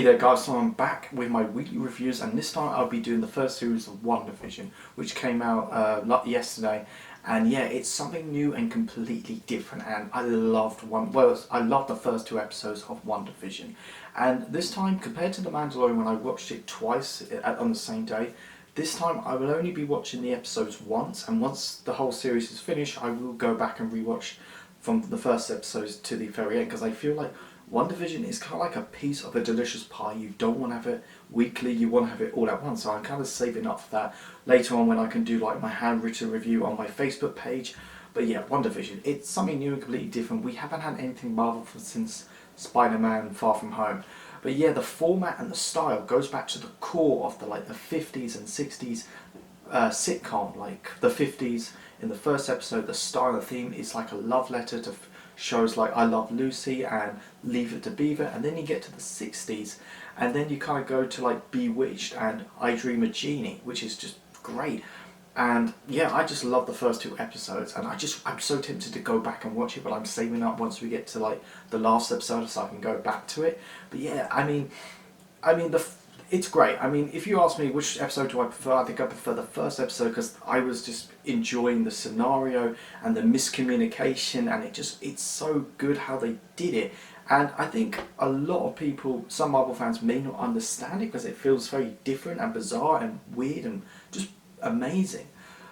there guys, so I'm back with my weekly reviews, and this time I'll be doing the first series of WandaVision, which came out not yesterday. And yeah, it's something new and completely different, and I loved I loved the first two episodes of WandaVision. And this time, compared to The Mandalorian when I watched it twice on the same day, this time I will only be watching the episodes once, and once the whole series is finished, I will go back and rewatch from the first episodes to the very end, because I feel like WandaVision is kind of like a piece of a delicious pie. You don't want to have it weekly, you want to have it all at once. So I'm kind of saving up for that later on when I can do like my handwritten review on my Facebook page. But yeah, WandaVision, it's something new and completely different. We haven't had anything Marvel since Spider-Man Far From Home. But yeah, the format and the style goes back to the core of the 50s and 60s sitcom. Like the 50s, in the first episode, the style and theme is like a love letter to shows like I Love Lucy and Leave It to Beaver, and then you get to the 60s, and then you kind of go to like Bewitched and I Dream a Genie, which is just great. And yeah, I just love the first two episodes, and I'm so tempted to go back and watch it, but I'm saving up once we get to like the last episode so I can go back to it. But yeah, I mean it's great. I mean, if you ask me which episode do I prefer, I think I prefer the first episode, because I was just enjoying the scenario and the miscommunication, and it's so good how they did it. And I think a lot of people, some Marvel fans, may not understand it because it feels very different and bizarre and weird and just amazing.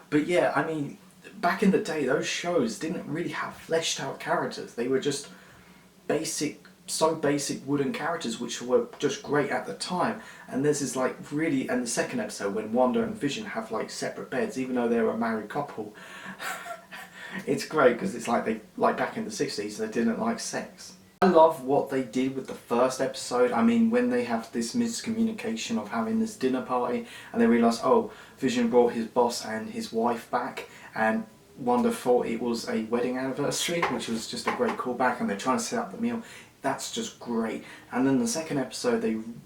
But yeah, I mean, back in the day, those shows didn't really have fleshed out characters. They were just basic wooden characters, which were just great at the time. And this is like really, and the second episode when Wanda and Vision have like separate beds, even though they're a married couple. It's great because it's like they, like back in the 60s, they didn't like sex. I love what they did with the first episode. I mean, when they have this miscommunication of having this dinner party, and they realise, oh, Vision brought his boss and his wife back, and Wanda thought it was a wedding anniversary, which was just a great callback, and they're trying to set up the meal. That's just great. And then the second episode,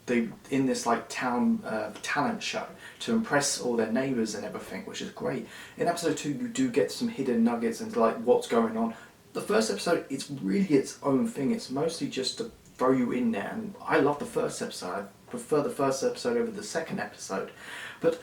they in this like town talent show to impress all their neighbours and everything, which is great. In episode 2, you do get some hidden nuggets into like what's going on. The first episode, it's really its own thing. It's mostly just to throw you in there, and I love the first episode. I prefer the first episode over the second episode, but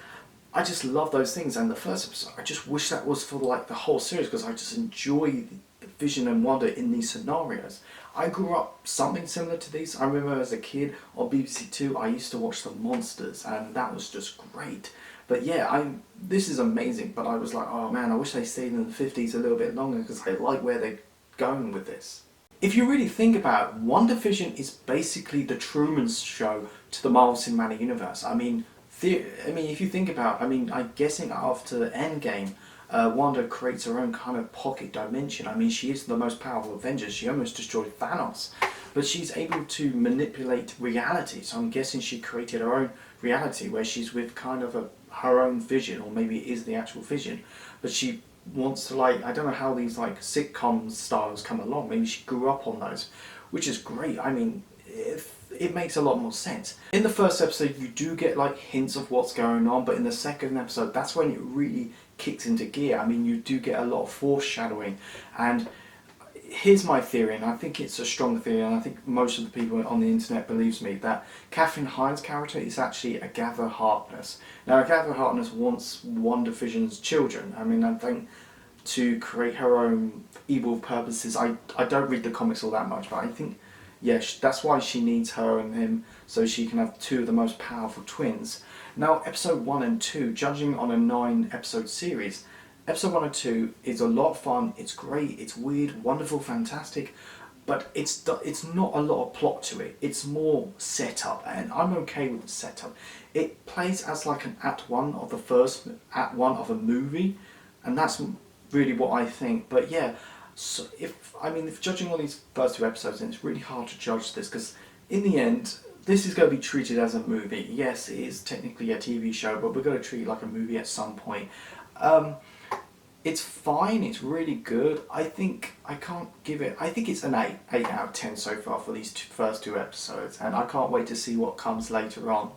I just love those things. And the first episode, I just wish that was for like the whole series, because I just enjoy the Vision and Wanda in these scenarios. I grew up something similar to these. I remember as a kid on BBC Two, I used to watch The Monsters, and that was just great. But yeah, this is amazing, but I was like, oh man, I wish they stayed in the 50s a little bit longer, because I like where they're going with this. If you really think about it, WandaVision is basically the Truman Show to the Marvel Cinematic Universe. I mean, if you think about it, I mean, I'm guessing after Endgame, Wanda creates her own kind of pocket dimension. I mean, she is the most powerful Avenger. She almost destroyed Thanos, but she's able to manipulate reality. So I'm guessing she created her own reality where she's with kind of her own Vision, or maybe it is the actual Vision, but she wants to, like, I don't know how these like sitcom styles come along. Maybe she grew up on those, which is great. I mean, it makes a lot more sense. In the first episode, you do get like hints of what's going on, but in the second episode, that's when it really kicks into gear. I mean, you do get a lot of foreshadowing, and here's my theory, and I think it's a strong theory, and I think most of the people on the internet believes me, that Katherine Hines' character is actually Agatha Harkness. Now, Agatha Harkness wants WandaVision's children. I mean, I think to create her own evil purposes. I don't read the comics all that much, but I think, yeah, that's why she needs her and him, so she can have two of the most powerful twins. Now, episode 1 and 2, judging on a 9-episode series, episode 1 and 2 is a lot of fun. It's great, it's weird, wonderful, fantastic, but it's not a lot of plot to it. It's more setup, and I'm okay with the setup. It plays as like an act 1 of the first act 1 of a movie, and that's really what I think. But yeah, so if judging on these first 2 episodes, then it's really hard to judge this, because in the end, this is going to be treated as a movie. Yes, it is technically a TV show, but we're going to treat it like a movie at some point. It's fine, it's really good. I think it's an 8 out of 10 so far for these first 2 episodes, and I can't wait to see what comes later on.